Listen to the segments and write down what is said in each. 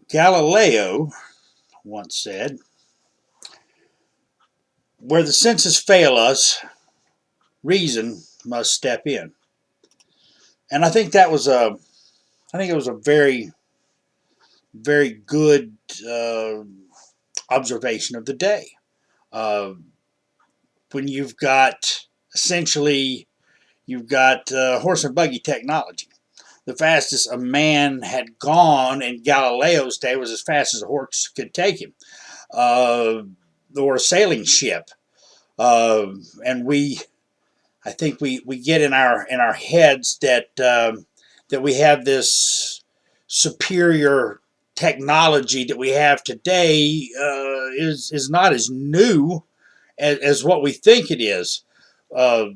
Galileo once said, "Where the senses fail us, reason must step in." And I think it was a very, very good uh, observation of the day. Uh, when you've got horse and buggy technology. The fastest a man had gone in Galileo's day was as fast as a horse could take him, uh, or a sailing ship. And I think we get in our heads that we have this superior technology that we have today is not as new as what we think it is. Uh,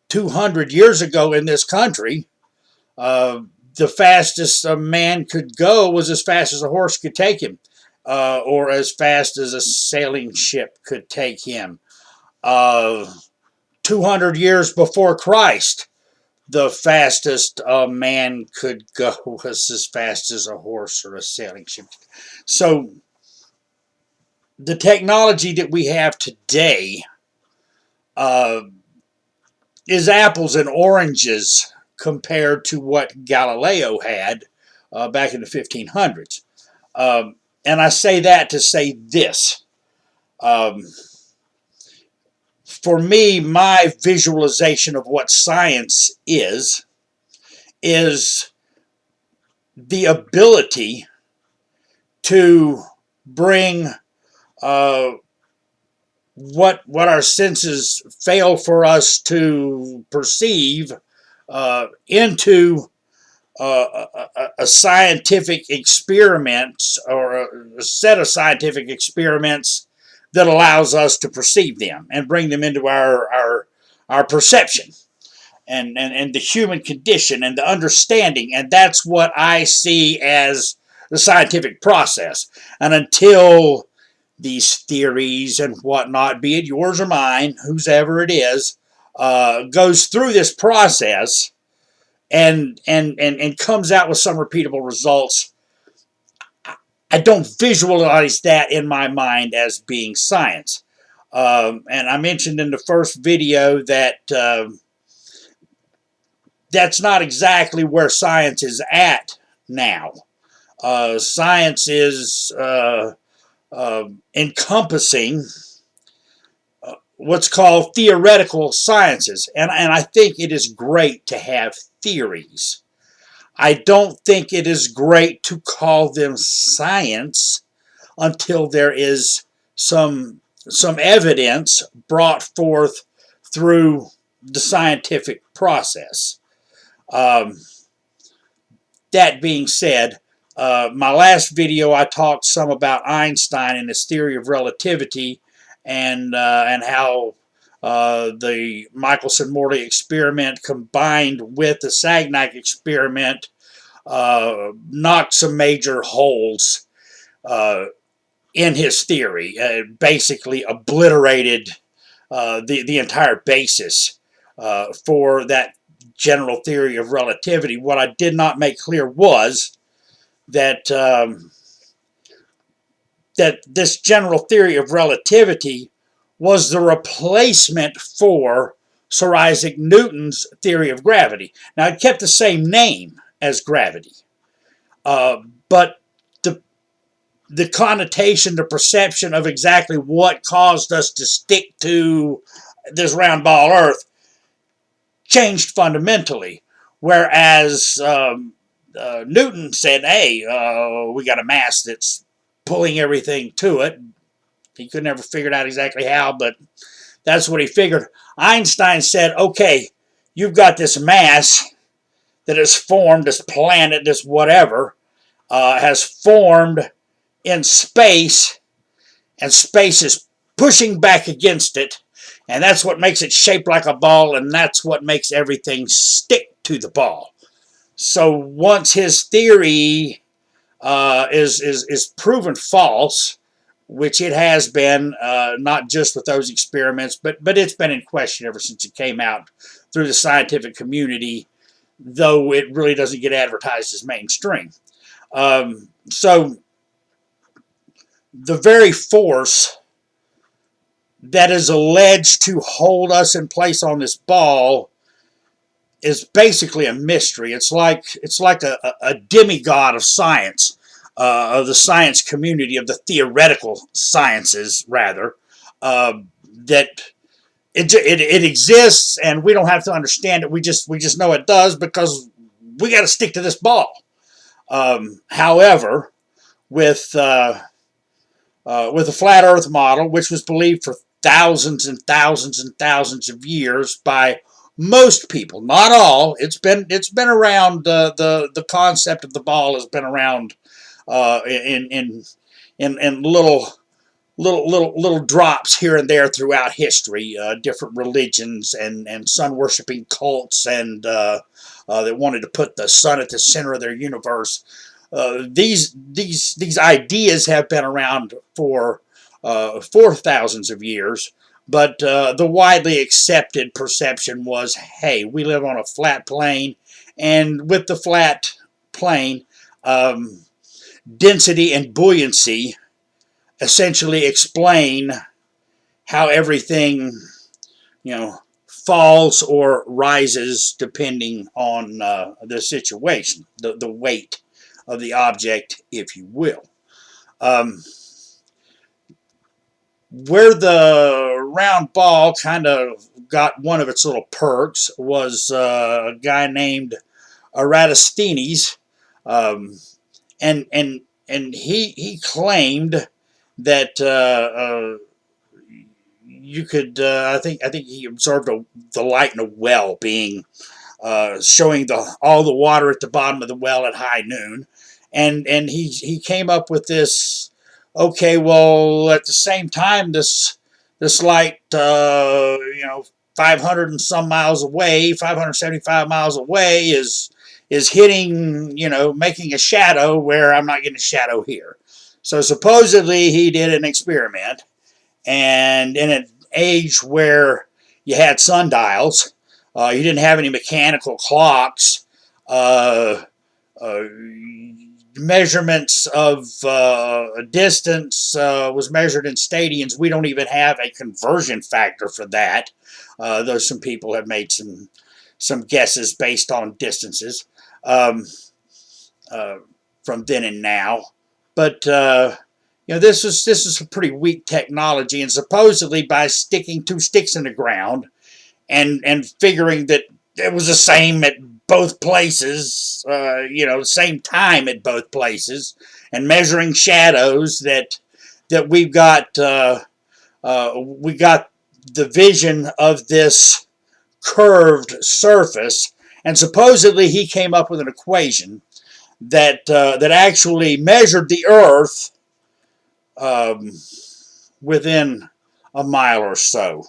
200 years ago in this country, uh, the fastest a man could go was as fast as a horse could take him, or as fast as a sailing ship could take him. Uh, 200 years before Christ, the fastest a man could go was as fast as a horse or a sailing ship. So the technology that we have today uh, is apples and oranges compared to what Galileo had back in the 1500s. And I say that to say this. Um, for me, my visualization of what science is the ability to bring uh, what our senses fail for us to perceive into a scientific experiment, or a set of scientific experiments that allows us to perceive them and bring them into our perception and the human condition and the understanding. And that's what I see as the scientific process. And until these theories and whatnot, be it yours or mine, whosever it is, goes through this process and comes out with some repeatable results, I don't visualize that in my mind as being science. And I mentioned in the first video that that's not exactly where science is at now. Science is encompassing what's called theoretical sciences. And I think it is great to have theories. I don't think it is great to call them science until there is some evidence brought forth through the scientific process. Um, that being said, my last video I talked some about Einstein and his theory of relativity, and how the Michelson-Morley experiment combined with the Sagnac experiment knocked some major holes in his theory. Basically obliterated the entire basis for that general theory of relativity. What I did not make clear was that that this general theory of relativity was the replacement for Sir Isaac Newton's theory of gravity. Now, it kept the same name as gravity, but the connotation, the perception of exactly what caused us to stick to this round ball Earth changed fundamentally. Whereas Newton said, "Hey, we got a mass that's pulling everything to it." He could never figure out exactly how, but that's what he figured. Einstein said, "Okay, you've got this mass that has formed, this planet, this whatever, has formed in space, and space is pushing back against it, and that's what makes it shaped like a ball, and that's what makes everything stick to the ball." So once his theory is proven false, which it has been, not just with those experiments, but it's been in question ever since it came out through the scientific community, though it really doesn't get advertised as mainstream. So the very force that is alleged to hold us in place on this ball is basically a mystery. It's like a demigod of science, of the science community, of the theoretical sciences, rather, that it exists, and we don't have to understand it. We just know it does because we got to stick to this ball. However, with with the flat Earth model, which was believed for thousands and thousands and thousands of years by most people, not all. It's been around. The concept of the ball has been around in little drops here and there throughout history. Different religions and sun worshiping cults and that wanted to put the sun at the center of their universe. These ideas have been around for thousands of years, but the widely accepted perception was, hey, we live on a flat plane, and with the flat plane, density and buoyancy essentially explain how everything, falls or rises depending on the situation, the weight of the object, if you will. Where the round ball kind of got one of its little perks was a guy named Eratosthenes, and he claimed that you could. I think he observed the light in a well being showing all the water at the bottom of the well at high noon, and he came up with this. Okay, well, at the same time, this light, 500 and some miles away, 575 miles away, is hitting, making a shadow where I'm not getting a shadow here. So supposedly he did an experiment, and in an age where you had sundials, you didn't have any mechanical clocks. Uh, Measurements of distance was measured in stadians. We don't even have a conversion factor for that, though some people have made some guesses based on distances from then and now. But this is a pretty weak technology, and supposedly by sticking two sticks in the ground and figuring that it was the same at both places, same time at both places, and measuring shadows that we've got we got the vision of this curved surface, and supposedly he came up with an equation that actually measured the Earth within a mile or so,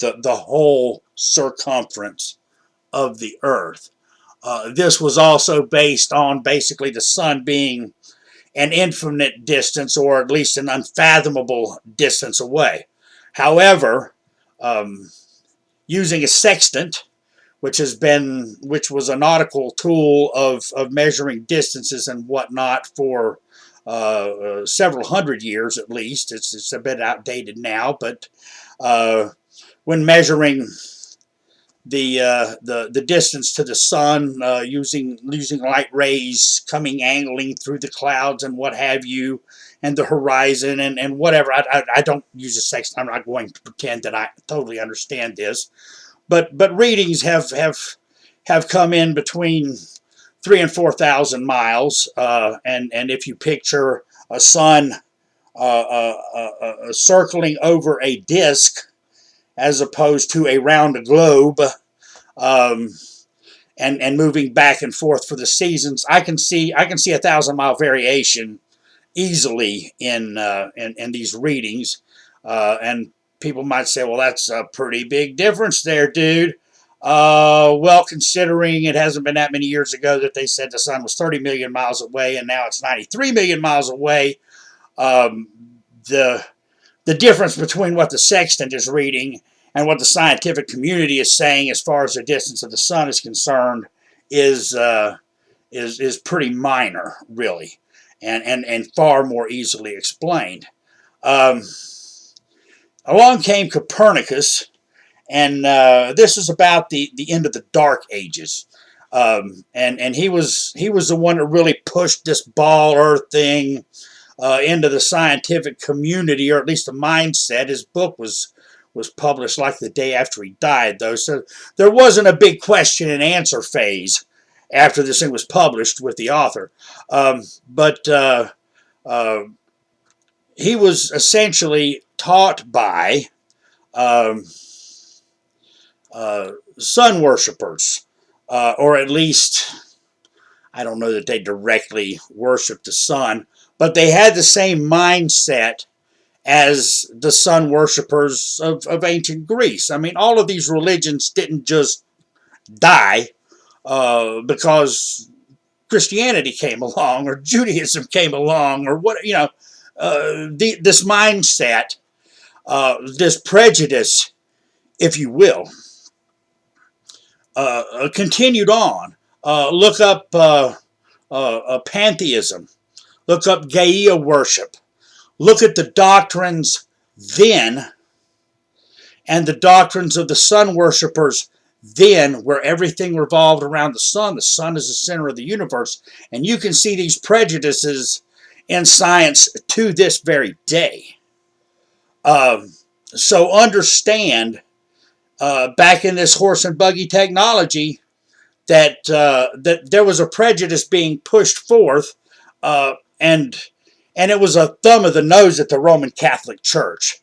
the whole circumference of the Earth. This was also based on basically the sun being an infinite distance, or at least an unfathomable distance away. However, using a sextant, which was a nautical tool of measuring distances and whatnot for several hundred years at least. It's a bit outdated now, but when measuring the distance to the sun, using light rays coming angling through the clouds and what have you, and the horizon and whatever. I don't use a sextant. I'm not going to pretend that I totally understand this, but readings have come in between 3,000 and 4,000 miles, and if you picture a sun circling over a disk as opposed to a round globe, and moving back and forth for the seasons, I can see 1,000-mile variation easily in these readings, and people might say, well, that's a pretty big difference there, dude. Well, considering it hasn't been that many years ago that they said the sun was 30 million miles away, and now it's 93 million miles away, the difference between what the sextant is reading and what the scientific community is saying as far as the distance of the sun is concerned is pretty minor, really, and far more easily explained. Um, Along came Copernicus, and this is about the end of the Dark Ages. And he was the one that really pushed this ball Earth thing into the scientific community, or at least the mindset. His book was published like the day after he died, though, so there wasn't a big question and answer phase after this thing was published with the author. But uh, he was essentially taught by um, sun worshippers, or at least I don't know that they directly worshiped the sun, but they had the same mindset as the sun worshippers of ancient Greece. I mean, all of these religions didn't just die because Christianity came along or Judaism came along or what, this mindset, this prejudice, if you will, continued on. Look up pantheism. Look up Gaia worship. Look at the doctrines then and the doctrines of the sun worshippers then, where everything revolved around the sun. The sun is the center of the universe. And you can see these prejudices in science to this very day. So understand, back in this horse and buggy technology, that there was a prejudice being pushed forth, and it was a thumb of the nose at the Roman Catholic Church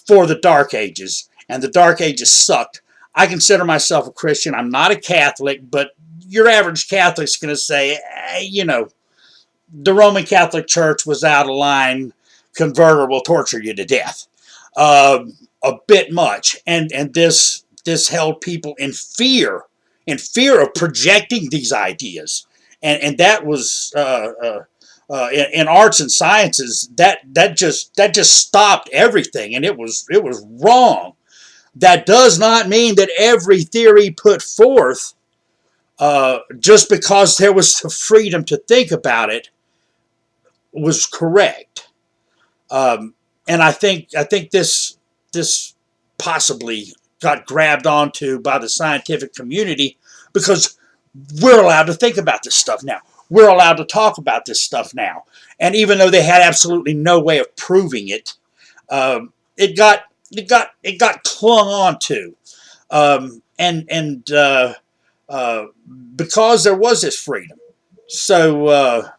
for the Dark Ages, and the Dark Ages sucked. I consider myself a Christian. I'm not a Catholic, but your average Catholic's going to say, the Roman Catholic Church was out of line. Convert or we'll torture you to death. A bit much, and this held people in fear of projecting these ideas, and that was in arts and sciences that just stopped everything, and it was wrong. That does not mean that every theory put forth, just because there was the freedom to think about it, was correct. And I think this possibly got grabbed onto by the scientific community because we're allowed to think about this stuff now. We're allowed to talk about this stuff now. And even though they had absolutely no way of proving it, it got clung onto, and because there was this freedom. So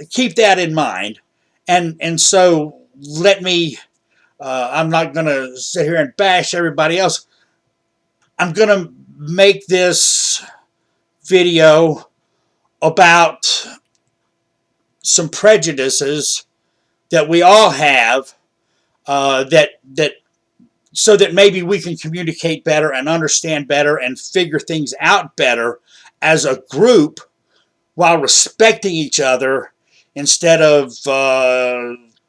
keep that in mind, and so let me. I'm not going to sit here and bash everybody else. I'm going to make this video about some prejudices that we all have, that so that maybe we can communicate better and understand better and figure things out better as a group while respecting each other, instead of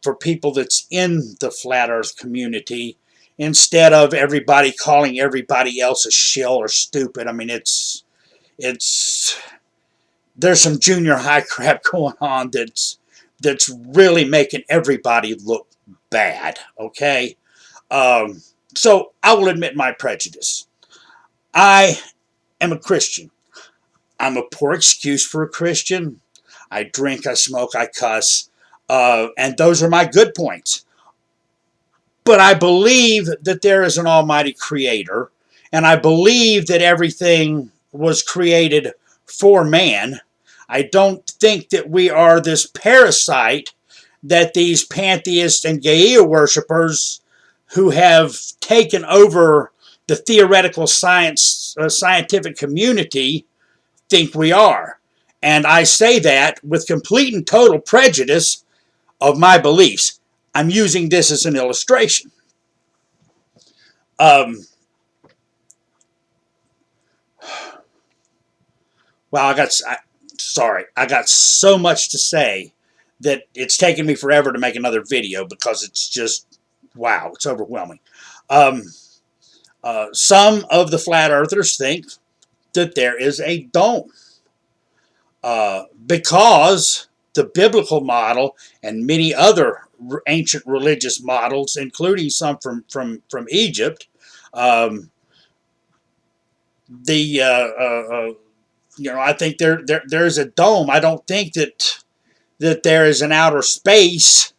for people that's in the flat earth community, instead of everybody calling everybody else a shill or stupid. I mean, it's there's some junior high crap going on that's really making everybody look bad, okay? So I will admit my prejudice. I am a Christian. I'm a poor excuse for a Christian. I drink, I smoke, I cuss, and those are my good points. But I believe that there is an almighty creator, and I believe that everything was created for man. I don't think that we are this parasite that these pantheists and Gaia worshippers who have taken over the theoretical scientific community think we are. And I say that with complete and total prejudice of my beliefs. I'm using this as an illustration. Well, I got so much to say that it's taken me forever to make another video because it's just, wow, it's overwhelming. Some of the flat earthers think that there is a dome, because the biblical model and many other ancient religious models, including some from Egypt. Um, the I think there's a dome. I don't think that there is an outer space,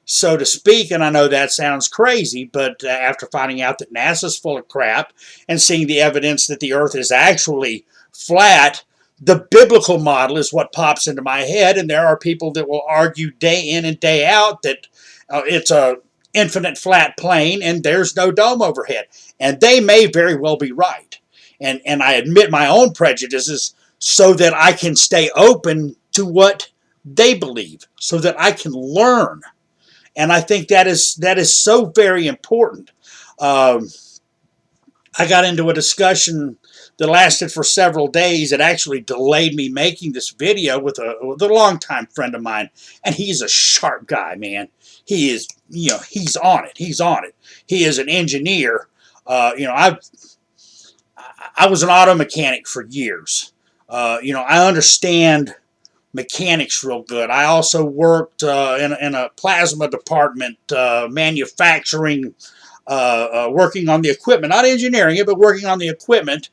so to speak. And I know that sounds crazy, but after finding out that NASA's full of crap and seeing the evidence that the Earth is actually flat, the biblical model is what pops into my head. And there are people that will argue day in and day out that it's a infinite flat plane and there's no dome overhead. And they may very well be right. And I admit my own prejudices so that I can stay open to what they believe, so that I can learn. And I think that is so very important. I got into a discussion that lasted for several days. It actually delayed me making this video with a longtime friend of mine, and he's a sharp guy, man. He is, he's on it. He's on it. He is an engineer. I was an auto mechanic for years. I understand mechanics real good. I also worked in a plasma department, manufacturing, working on the equipment, not engineering it, but working on the equipment.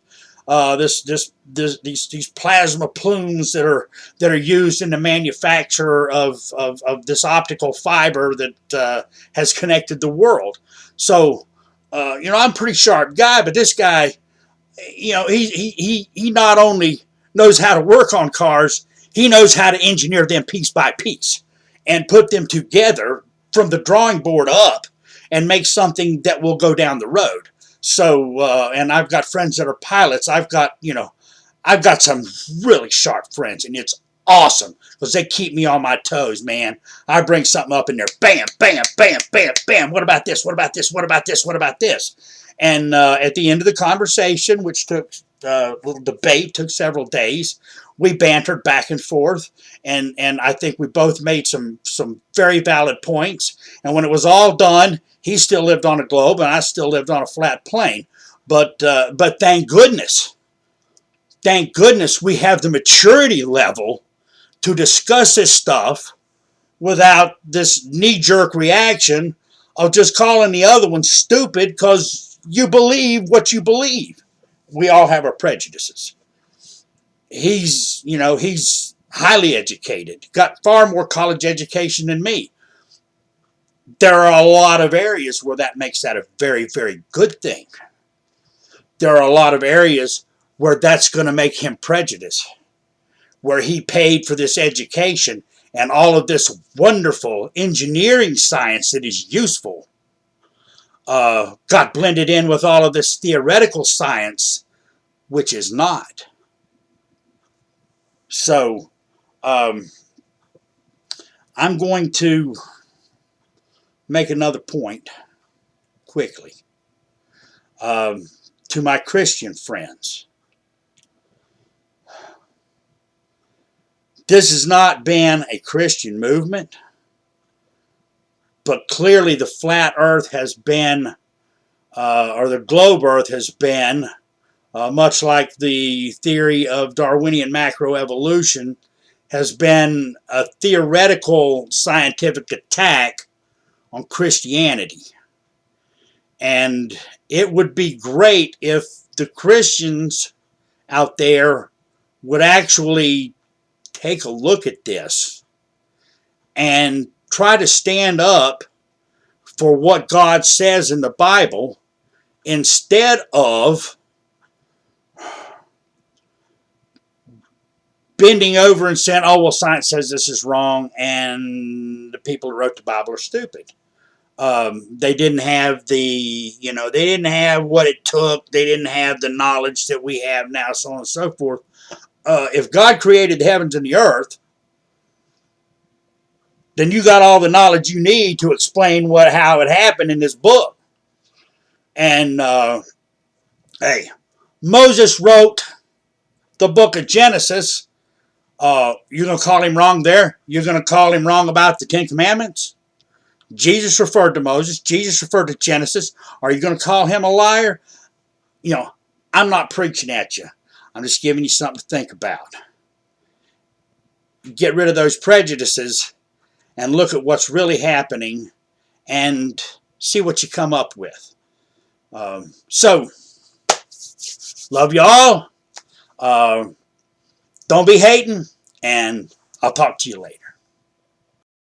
These plasma plumes that are used in the manufacture of this optical fiber that has connected the world. So, I'm a pretty sharp guy, but this guy, he not only knows how to work on cars, he knows how to engineer them piece by piece and put them together from the drawing board up and make something that will go down the road. So, and I've got friends that are pilots. I've got some really sharp friends, and it's awesome because they keep me on my toes, man. I bring something up in there, bam, bam, bam, bam, bam. What about this? What about this? What about this? What about this? And at the end of the conversation, which took a little debate, took several days, we bantered back and forth, and I think we both made some very valid points. And when it was all done, he still lived on a globe, and I still lived on a flat plane. But thank goodness we have the maturity level to discuss this stuff without this knee-jerk reaction of just calling the other one stupid because you believe what you believe. We all have our prejudices. He's highly educated, got far more college education than me. There are a lot of areas where that makes that a very, very good thing. There are a lot of areas where that's going to make him prejudiced, where he paid for this education and all of this wonderful engineering science that is useful got blended in with all of this theoretical science, which is not. So, I'm going to make another point quickly to my Christian friends. This has not been a Christian movement, but clearly the flat earth has been, or the globe earth has been, much like the theory of Darwinian macroevolution, has been a theoretical scientific attack on Christianity. And it would be great if the Christians out there would actually take a look at this and try to stand up for what God says in the Bible instead of bending over and saying, oh, well, science says this is wrong and the people who wrote the Bible are stupid. They didn't have they didn't have what it took. They didn't have the knowledge that we have now, so on and so forth. If God created the heavens and the earth, then you got all the knowledge you need to explain how it happened in this book. And, hey, Moses wrote the book of Genesis. You're going to call him wrong there? You're going to call him wrong about the Ten Commandments? Jesus referred to Moses. Jesus referred to Genesis. Are you going to call him a liar? I'm not preaching at you. I'm just giving you something to think about. get rid of those prejudices and look at what's really happening and see what you come up with. So, love y'all. Don't be hating, and I'll talk to you later.